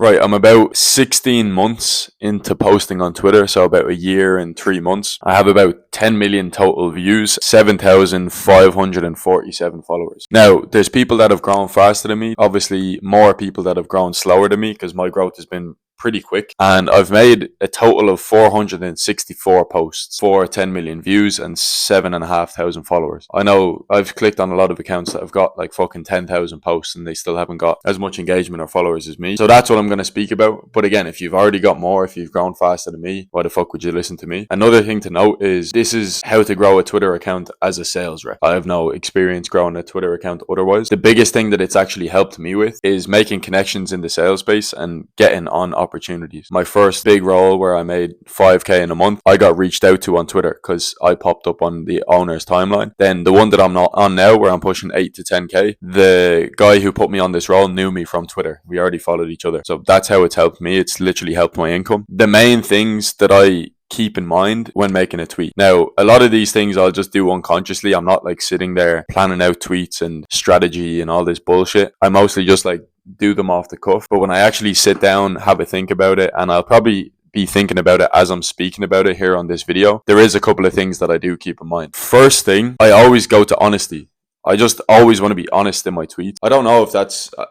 Right, I'm about 16 months into posting on Twitter, so about a year and 3 months. I have about 10 million total views, 7,547 followers. Now, there's people that have grown faster than me, obviously more people that have grown slower than me because my growth has been pretty quick, and I've made a total of 464 posts for 10 million views and 7,500 followers. I know I've clicked on a lot of accounts that have got like fucking 10,000 posts and they still haven't got as much engagement or followers as me. So that's what I'm going to speak about. But again, if you've already got more, if you've grown faster than me, why the fuck would you listen to me? Another thing to note is this is how to grow a Twitter account as a sales rep. I have no experience growing a Twitter account otherwise. The biggest thing that it's actually helped me with is making connections in the sales space and getting on opportunities. My first big role where I made 5k in a month, I got reached out to on Twitter because I popped up on the owner's timeline. Then the one that I'm not on now, where I'm pushing 8 to 10k, the guy who put me on this role knew me from Twitter. We already followed each other. So that's how it's helped me. It's literally helped my income. The main things that I keep in mind when making a tweet. Now, a lot of these things I'll just do unconsciously. I'm not like sitting there planning out tweets and strategy and all this bullshit. I mostly just like do them off the cuff. But when I actually sit down, have a think about it, and I'll probably be thinking about it as I'm speaking about it here on this video, there is a couple of things that I do keep in mind. First thing, I always go to honesty. I just always want to be honest in my tweets. I don't know if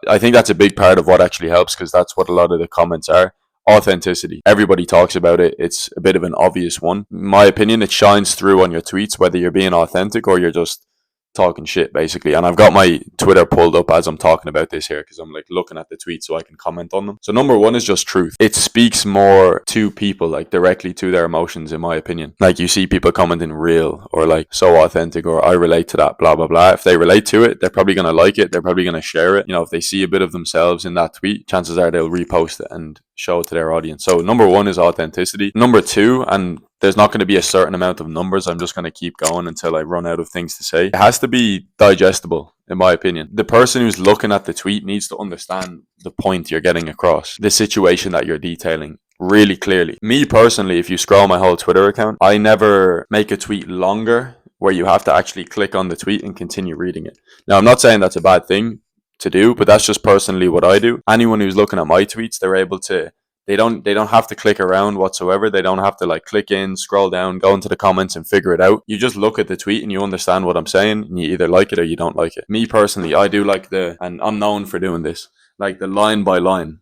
I think that's a big part of what actually helps, because that's what a lot of the comments are. Authenticity. Everybody talks about it. It's a bit of an obvious one. In my opinion, it shines through on your tweets, whether you're being authentic or you're just talking shit, basically. And I've got my Twitter pulled up as I'm talking about this here because I'm like looking at the tweets so I can comment on them. So number one is just truth. It speaks more to people, like directly to their emotions, in my opinion. Like you see people commenting real or like so authentic or I relate to that, blah, blah, blah. If they relate to it, they're probably going to like it. They're probably going to share it. You know, if they see a bit of themselves in that tweet, chances are they'll repost it and show it to their audience. So number one is authenticity. Number two, and there's not going to be a certain amount of numbers. I'm just going to keep going until I run out of things to say. It has to be digestible, in my opinion. The person who's looking at the tweet needs to understand the point you're getting across, the situation that you're detailing really clearly. Me personally, if you scroll my whole Twitter account, I never make a tweet longer where you have to actually click on the tweet and continue reading it. Now, I'm not saying that's a bad thing to do, but that's just personally what I do. Anyone who's looking at my tweets, they're able to they don't have to click around whatsoever. They don't have to like click in, scroll down, go into the comments and figure it out. You just look at the tweet and you understand what I'm saying and you either like it or you don't like it. Me personally, I do like and I'm known for doing this, like the line by line.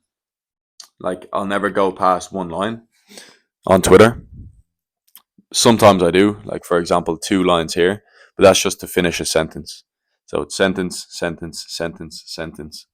Like I'll never go past one line on Twitter. Sometimes I do, like for example, 2 lines here, but that's just to finish a sentence. So it's sentence, sentence, sentence, sentence.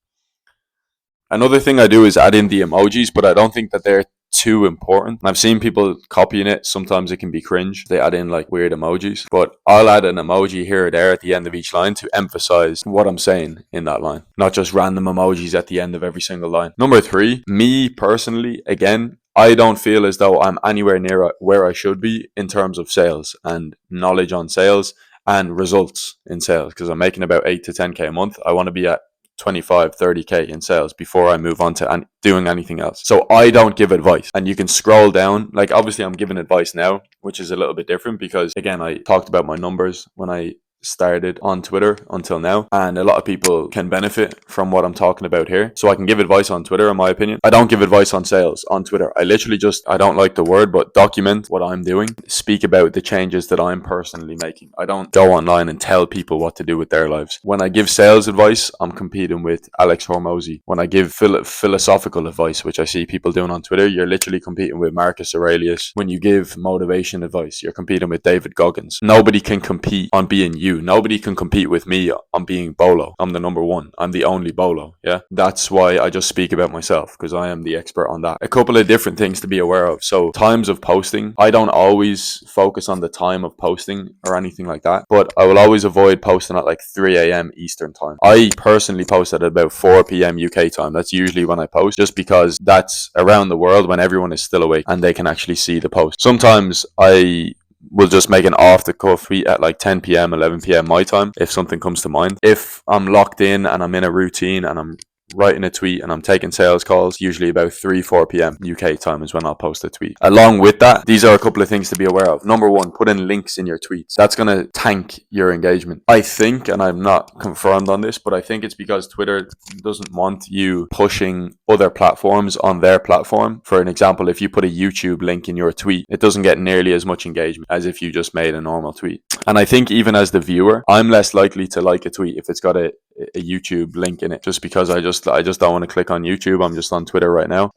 Another thing I do is add in the emojis, but I don't think that they're too important. I've seen people copying it. Sometimes it can be cringe. They add in like weird emojis, but I'll add an emoji here or there at the end of each line to emphasize what I'm saying in that line, not just random emojis at the end of every single line. Number 3, me personally, again, I don't feel as though I'm anywhere near where I should be in terms of sales and knowledge on sales and results in sales, because I'm making about 8 to 10k a month. I want to be at 25, 30k in sales before I move on to doing anything else. So I don't give advice, and you can scroll down. Like obviously I'm giving advice now, which is a little bit different because again, I talked about my numbers when I started on Twitter until now, and a lot of people can benefit from what I'm talking about here. So I can give advice on Twitter, in my opinion. I don't give advice on sales on Twitter. I literally I don't like the word, but document what I'm doing, speak about the changes that I'm personally making. I don't go online and tell people what to do with their lives. When I give sales advice, I'm competing with Alex Hormozy. When I give philosophical advice, which I see people doing on Twitter, you're literally competing with Marcus Aurelius. When you give motivation advice, you're competing with David Goggins. Nobody can compete on being you. Nobody can compete with me on being Bolo. I'm the number one. I'm the only Bolo. Yeah. That's why I just speak about myself, because I am the expert on that. A couple of different things to be aware of. So times of posting. I don't always focus on the time of posting or anything like that, but I will always avoid posting at like 3 a.m. Eastern time. I personally post at about 4 p.m. UK time. That's usually when I post, just because that's around the world when everyone is still awake and they can actually see the post. Sometimes I will just make an off-the-cuff tweet at like 10 p.m, 11 p.m. my time if something comes to mind. If I'm locked in and I'm in a routine and I'm writing a tweet and I'm taking sales calls, usually about 3-4 p.m. UK time is when I'll post a tweet. Along with that, these are a couple of things to be aware of. Number one, put in links in your tweets. That's going to tank your engagement. I think, and I'm not confirmed on this, but I think it's because Twitter doesn't want you pushing other platforms on their platform. For an example, if you put a YouTube link in your tweet, it doesn't get nearly as much engagement as if you just made a normal tweet. And I think even as the viewer, I'm less likely to like a tweet if it's got a YouTube link in it, just because I just don't want to click on YouTube. I'm just on Twitter right now.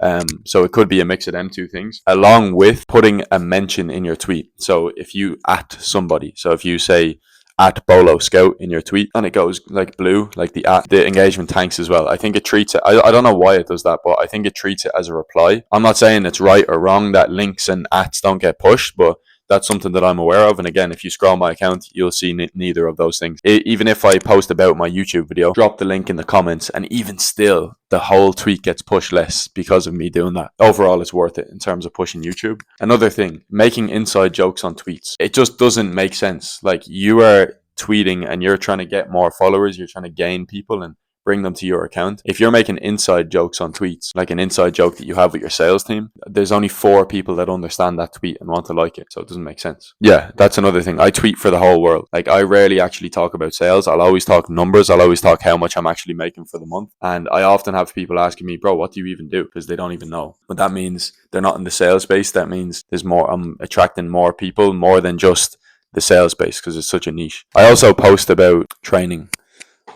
So it could be a mix of them two things, along with putting a mention in your tweet. So if you at somebody, so if you say at Bolo Scout in your tweet and it goes like blue, like the engagement tanks as well. I think it treats it, I don't know why it does that, but I think it treats it as a reply. I'm not saying it's right or wrong that links and ats don't get pushed, but that's something that I'm aware of. And again, if you scroll my account, you'll see neither of those things. Even if I post about my YouTube video, drop the link in the comments, and even still, the whole tweet gets pushed less because of me doing that. Overall, it's worth it in terms of pushing YouTube. Another thing, making inside jokes on tweets. It just doesn't make sense. Like, you are tweeting and you're trying to get more followers, you're trying to gain people and bring them to your account. If you're making inside jokes on tweets, like an inside joke that you have with your sales team, there's only 4 people that understand that tweet and want to like it. So it doesn't make sense. Yeah, that's another thing. I tweet for the whole world. Like, I rarely actually talk about sales. I'll always talk numbers. I'll always talk how much I'm actually making for the month. And I often have people asking me, bro, what do you even do? Because they don't even know. But that means they're not in the sales space. That means I'm attracting more people, more than just the sales space, because it's such a niche. I also post about training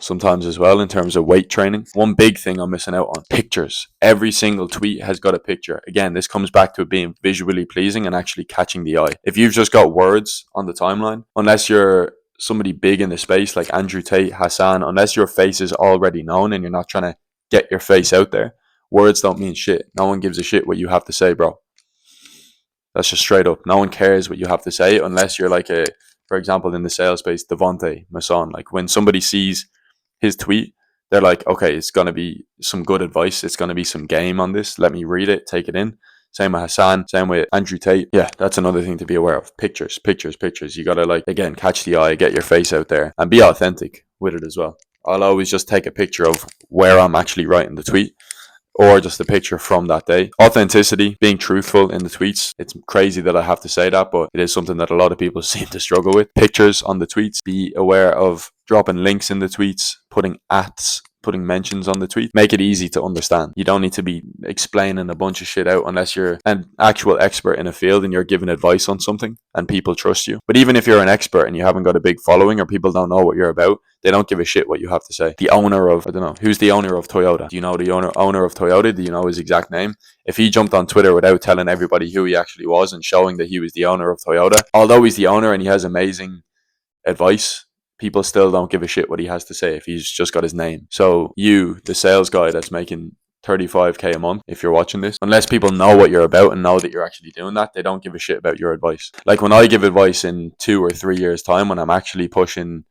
sometimes as well, in terms of weight training. One big thing I'm missing out on, pictures. Every single tweet has got a picture. Again, this comes back to it being visually pleasing and actually catching the eye. If you've just got words on the timeline, unless you're somebody big in the space like Andrew Tate, Hassan, unless your face is already known and you're not trying to get your face out there, words don't mean shit. No one gives a shit what you have to say, bro. That's just straight up. No one cares what you have to say unless you're like for example, in the sales space, Devontae Masson. Like, when somebody sees his tweet, they're like, okay, it's going to be some good advice. It's going to be some game on this. Let me read it, take it in. Same with Hassan, same with Andrew Tate. Yeah, that's another thing to be aware of. Pictures. You got to, like, again, catch the eye, get your face out there, and be authentic with it as well. I'll always just take a picture of where I'm actually writing the tweet, or just a picture from that day. Authenticity, being truthful in the tweets. It's crazy that I have to say that, but it is something that a lot of people seem to struggle with. Pictures on the tweets. Be aware of dropping links in the tweets, putting mentions on the tweet. Make it easy to understand. You don't need to be explaining a bunch of shit out unless you're an actual expert in a field and you're giving advice on something and people trust you. But even if you're an expert and you haven't got a big following, or people don't know what you're about, they don't give a shit what you have to say. The owner of, I don't know, who's the owner of Toyota? Do you know the owner of Toyota? Do you know his exact name? If he jumped on Twitter without telling everybody who he actually was and showing that he was the owner of Toyota, although he's the owner and he has amazing advice, people still don't give a shit what he has to say if he's just got his name. So you, the sales guy that's making 35k a month, if you're watching this, unless people know what you're about and know that you're actually doing that, they don't give a shit about your advice. Like, when I give advice in 2 or 3 years time, when I'm actually pushing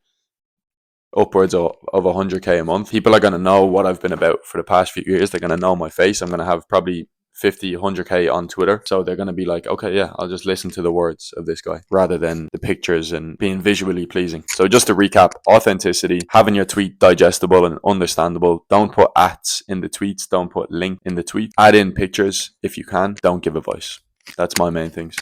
upwards of 100k a month, people are going to know what I've been about for the past few years. They're going to know my face. I'm going to have probably 50, 100k on Twitter. So they're going to be like, okay, yeah, I'll just listen to the words of this guy rather than the pictures and being visually pleasing. So just to recap, authenticity, having your tweet digestible and understandable. Don't put ats in the tweets. Don't put link in the tweet. Add in pictures if you can. Don't give advice. That's my main things.